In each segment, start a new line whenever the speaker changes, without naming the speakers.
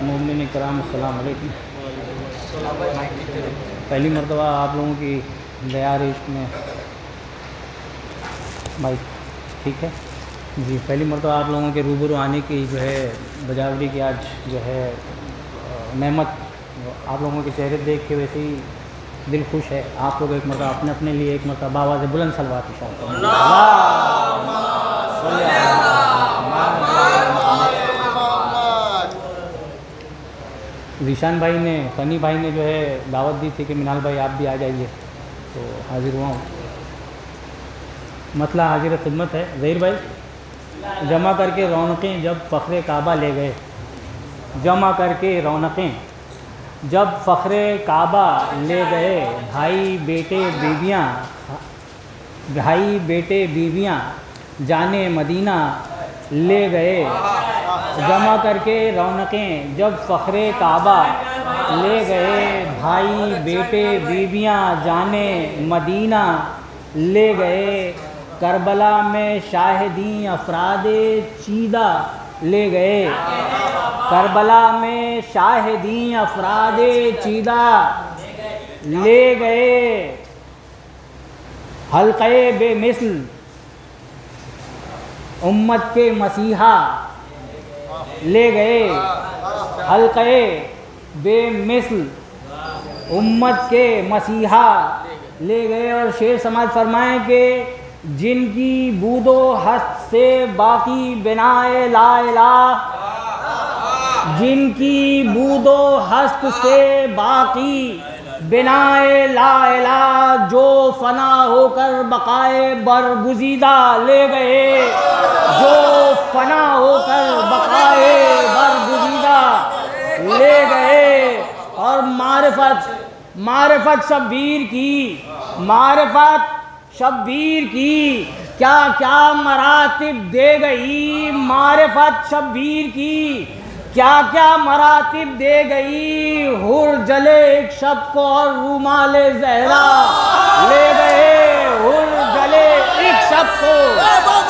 मोमिन कराम अस्सलाम वालेकुम। पहली मरतबा आप लोगों की दयार इश्क में भाई ठीक है जी, पहली मरतबा आप लोगों के रूबरू आने की जो है बजावरी की आज जो है नेमत आप लोगों के चेहरे देख के वैसे ही दिल खुश है। आप लोग एक मरतबा अपने अपने लिए एक मरतबा आवाज़ बुलंद सलवात ज़ीशान भाई ने, फ़नी भाई ने जो है दावत दी थी कि मिनाल भाई आप भी आ जाइए, तो हाज़िर हुआ हूँ। मतला हाजिर खिदमत है। ज़हीर भाई जमा करके रौनकें जब फ़ख्रे काबा ले गए, जमा करके रौनकें जब फ़ख्रे काबा ले गए, भाई बेटे बीवियाँ जाने मदीना ले गए। जमा करके रौनकें जब फ़ख्रे काबा ले गए, भाई बेटे बीवियाँ जाने मदीना ले गए। करबला में शाहिदी अफरादे चीदा ले गए, करबला में शाहिदी अफरादे चीदा ले गए। हल्क़े बेमिसल उम्मत के मसीहा ले गए, हल्क़े बेमिसल उम्मत के मसीहा ले गए। और शेर समाज फरमाएं कि जिनकी बूदो हस्त से बाकी बिनाए ला इलाह, जिनकी बूदो हस्त से बाकी बिनाए ला इलाह, जो फना होकर बकाए बरगुज़ीदा ले गए, जो फना होकर बकाए बरगुज़ीदा ले गए। और मारिफत शब्बीर की, मारिफत शब्बीर की क्या क्या मरातिब दे गई, मारिफत शब्बीर की क्या क्या मरातिब दे गई। हुर जले एक शब को और रूमाले ज़हरा ले गए, हुर जले एक शब को,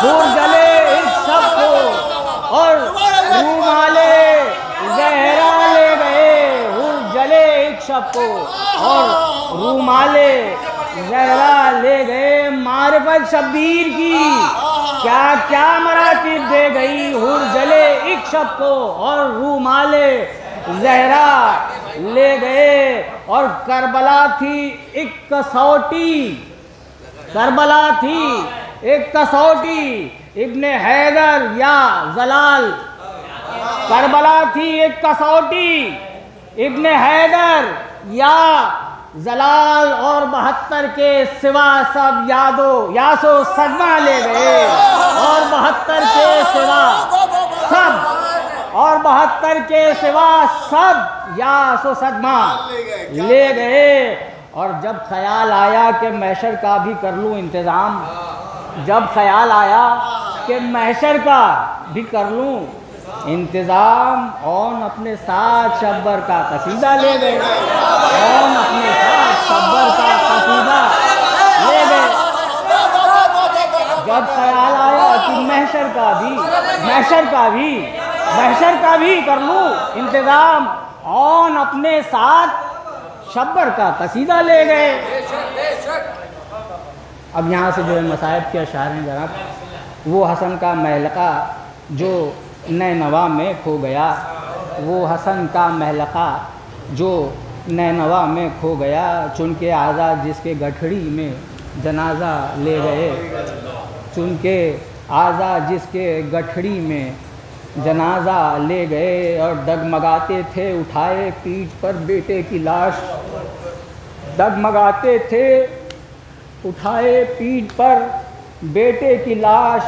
हुर जले एक शब को और रूमाले ज़हरा ले गए, हुर जले एक शब को और रूमाले ज़हरा ले गए। मारिफत शब्बीर की क्या क्या मरातिब दे गई, हुर जले एक शब को और रूमाले ज़हरा ले गए। और करबला थी एक कसौटी, करबला थी एक कसौटी, इब्ने हैदर या जलाल, करबला थी एक कसौटी, इब्ने हैदर या जलाल। और 72 के सिवा सब यासो सदमा ले गए, और 72 के सिवा सब, और 72 के सिवा सब यासो सदमा ले गए। और जब ख्याल आया कि महशर का भी कर लूँ इंतज़ाम, जब ख्याल आया कि महशर का भी कर लूँ इंतज़ाम, और अपने साथ शब्बर का कसीदा ले गए, और अपने साथ शब्बर का कसीदा ले गए। जब ख्याल आया कि महशर का भी कर लूँ इंतज़ाम, और अपने साथ शब्बर का कसीदा ले गए। अब यहाँ से जो है मसाइब के अशार हैं जनाब, वो हसन का महलका जो नैनवा में खो गया, वो हसन का महलका जो नैनवा में खो गया। चुनके आज़ाद जिसके गठड़ी में जनाजा ले गए, चुनके आज़ाद जिसके गठड़ी में जनाजा ले गए। और डगमगाते थे उठाए पीठ पर बेटे की लाश, डगमगाते थे उठाए पीठ पर बेटे की लाश।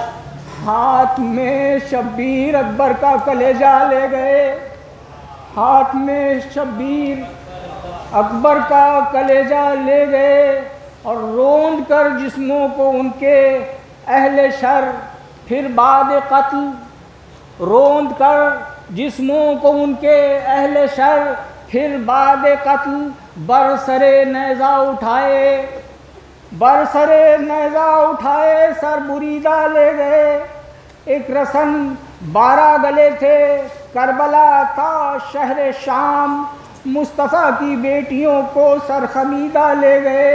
हाथ में शब्बीर अकबर का कलेजा ले गए, हाथ में शब्बीर अकबर का कलेजा ले गए। और रोंद कर जिस्मों को उनके अहले शर फिर बाद कत्ल, रोंद कर जिस्मों को उनके अहले शर फिर बाद कत्ल। बरसरे नेज़ा उठाए, बरसरे नेज़ा उठाए सर बुरीदा ले गए। एक रसन 12 गले थे करबला था शहर शाम, मुस्तफ़ा की बेटियों को सरखमीदा ले गए,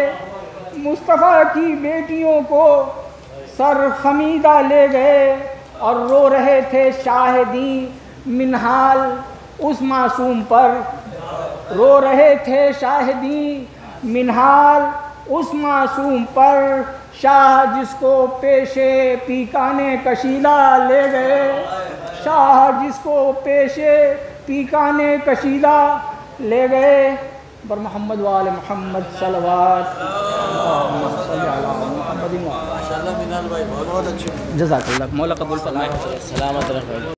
मुस्तफ़ा की बेटियों को सरखमीदा ले गए। और रो रहे थे शाहिदी मिनहाल उस मासूम पर, रो रहे थे शाहिदी मिनहाल उस मासूम पर, शाह जिसको पेशे पीकाने कशीदा ले गए, शाह जिसको पेशे पीकाने कशीदा ले गए। बर मोहम्मद वाले मोहम्मद सल्लल्लाहु
माशाल्लाह मिनाल भाई बहुत अच्छी
जज़ाकल्लाह, मौला कबूल फरमाए।
सलामत रखो।